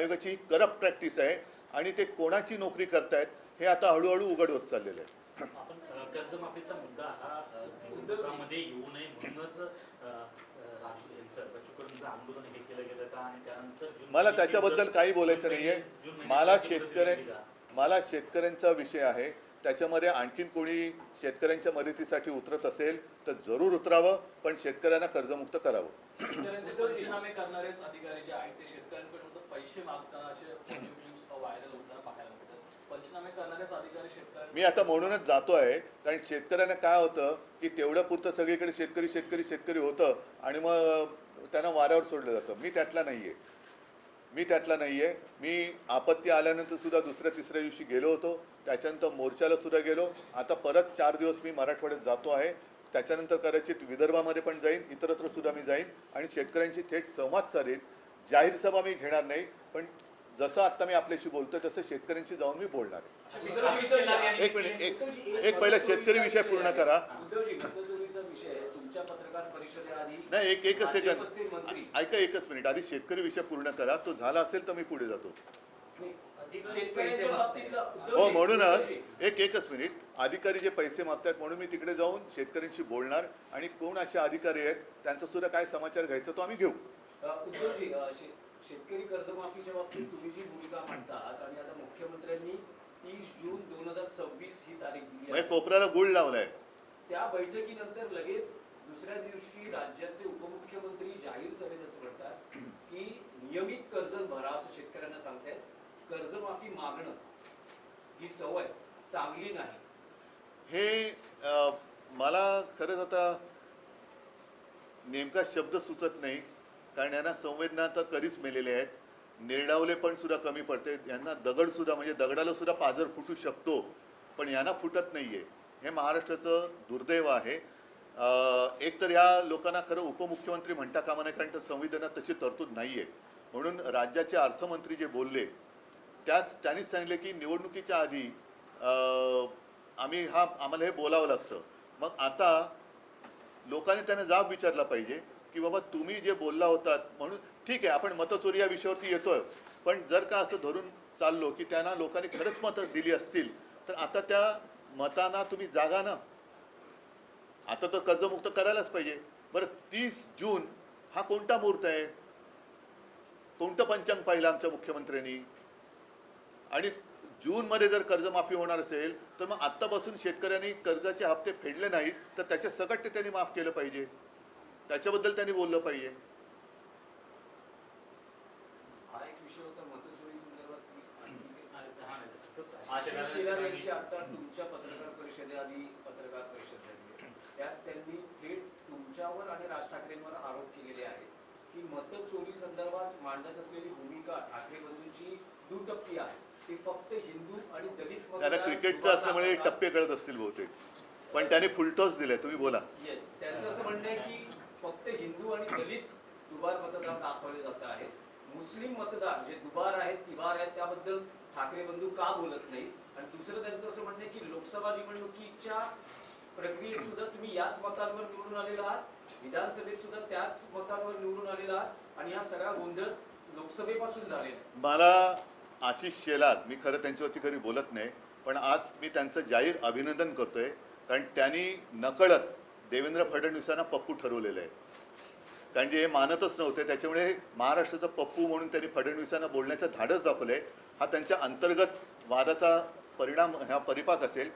आयोगाची corrupt practice आहे आणि ते कोणाची नोकरी करतायत हे आता हळूहळू उघड होत चाललेलं आहे. आपण कर्जमाफीचा मुद्दा हा निवडणुकांमध्ये येऊ नये म्हणूनच बच्चू कडूंचं आंदोलन हे केलं गेलं का आणि त्यानंतर मला त्याच्याबद्दल काही बोलायचं नाहीये. मला शेतकऱ्यांचा विषय आहे, त्याच्यामध्ये आणखीन कोणी शेतकऱ्यांच्या मदतीसाठी उतरत असेल तर जरूर उतरावं, पण शेतकऱ्यांना कर्जमुक्त करावं. शेतकऱ्यांचे पंचनामे करणारेच अधिकारी जे आहेत ते शेतकऱ्यांकडून पैसे मागताना असे ऑडिओ क्लिप्स व्हायरल होताना पाहायला मिळतात. पंचनामे करणारेच अधिकारी शेतकऱ्यांना मी आता म्हणूनच जातो आहे, कारण शेतकऱ्यांना काय होतं की तेवढं पुरतं सगळीकडे शेतकरी शेतकरी शेतकरी होतं आणि मग त्यांना वाऱ्यावर सोडलं जातं. मी त्यातला नाहीये. मी आपत्ती आल्यानंतर सुद्धा दुसऱ्या तिसऱ्या दिवशी गेलो होतो, त्याच्यानंतर मोर्चाला सुद्धा गेलो. आता परत 4 दिवस मी मराठवाड्यात जातो आहे, त्याच्यानंतर कदाचित विदर्भामध्ये पण जाईन, इतरत्र सुद्धा मी जाईन आणि शेतकऱ्यांशी थेट संवाद साधेन. जाहीर सभा मी घेणार नाही, पण जसं आता मी आपल्याशी बोलतोय तसं शेतकऱ्यांशी जाऊन मी बोलणार आहे. एक मिनिट, एक पहिला शेतकरी विषय पूर्ण करा. नाही, एकच सेकंद ऐका, एकच मिनिट. आधी शेतकरी विषय पूर्ण करा. तो झाला असेल तर मी पुढे जातो. हो, म्हणूनच एकच मिनिट. अधिकारी जे पैसे मागतात म्हणून मी तिकडे जाऊन शेतकऱ्यांशी बोलणार आणि कोण असे अधिकारी आहेत त्यांचा सुद्धा काय समाचार घ्यायचा तो आम्ही घेऊ. उद्धवजी, शेतकरी कर्जमाफीच्या बाबतीत तुम्ही जी भूमिका मांडतात आणि आता मुख्यमंत्र्यांनी 30 जून 2026 ही तारीख दिली आहे, कोपऱ्याला गुळ लावलाय. त्या बैठकीनंतर लगेच दुसऱ्या दिवशी राज्याचे उपमुख्यमंत्री जाहीर सभेत असं म्हणतात की नियमित कर्ज भरा असं शेतकऱ्यांना सांगतायत. कर्जमाफी मागणं ही सवय चांगली नाही. हे मला खरंच आता नेमका शब्द सुचत नाही, कारण यांना संवेदना तर कधीच मेलेले आहेत. निर्डावले पण सुद्धा कमी पडते. यांना दगड सुद्धा, म्हणजे दगडाला सुद्धा पाझर फुटू शकतो, पण यांना फुटत नाहीये. हे महाराष्ट्राचं दुर्दैव आहे. एक तर या लोकांना खरं उपमुख्यमंत्री म्हणता कामा नये, कारण संविधानात तशी तरतूद नाहीये. म्हणून राज्याचे अर्थमंत्री जे बोलले त्यांनीच सांगितले की निवडणुकीच्या आधी आम्हाला हे बोलावं लागतं. मग आता लोकांनी त्यांना जाब विचारला पाहिजे की बाबा तुम्ही जे बोलला होतात, म्हणून ठीक आहे आपण मतचोरी या विषयावरती येतोय, पण जर का असं धरून चाललो की त्यांना लोकांनी खरंच मतं दिली असतील तर आता त्या मतांना तुम्ही जागा ना. आता तर कर्जमुक्त करायलाच पाहिजे. बरं, 30 जून हा कोणता मुहूर्त आहे? कोणतं पंचांग पाहिलं आमच्या मुख्यमंत्र्यांनी? आणि जूनमध्ये जर कर्जमाफी होणार असेल तर मग आत्तापासून शेतकऱ्यांनी कर्जाचे हप्ते फेडले नाहीत तर त्याचे सकट ते त्यांनी माफ केलं पाहिजे. त्याच्याबद्दल त्यांनी बोललं पाहिजे. हा एक विषय होता मतचोरी संदर्भात. आशिष शेलार यांची आता तुमच्या पत्रकार परिषदेआधी पत्रकार परिषद झाली, त्यात त्यांनी थेट तुमच्यावर आणि राज ठाकरेंवर आरोप केलेले आहेत की मतचोरी संदर्भात मांडत असलेली भूमिका ठाकरे बंधूंची दुटप्पी आहे. ते फक्त हिंदू आणि दलित त्याला क्रिकेटचं असल्यामुळे टप्पे कळत असतील बहुतेक, पण त्याने फुलटॉस दिले. तुम्ही बोला. येस, त्यांचं असं म्हणणं आहे की फक्त हिंदू आणि दलित दुबार मतदार दाखवले जात आहेत. मुस्लिम मतदार जे दुबार आहेत तिबार आहेत त्याबद्दल ठाकरे बंधू का बोलत नाही. आणि दुसरं त्यांचं असं म्हणणं आहे की लोकसभा निवडणुकीच्या प्रक्रियेत सुद्धा तुम्ही याच मतांवर निवडून आलेला आहात, विधानसभेत सुद्धा त्याच मतांवर निवडून आलेला आहात आणि हा सगळा गोंधळ लोकसभेपासून झालेला. मला आशिष शेलार, मी खरं त्यांच्यावरती कधी बोलत नाही, पण आज मी त्यांचं जाहीर अभिनंदन करतोय, कारण त्यांनी नकळत देवेंद्र फडणवीसांना पप्पू ठरवलेलं आहे. कारण जे हे मानतच नव्हते, त्याच्यामुळे महाराष्ट्राचा पप्पू म्हणून त्यांनी फडणवीसांना बोलण्याचं धाडस दाखवलंय. हा त्यांच्या अंतर्गत वादाचा परिणाम, हा परिपाक असेल.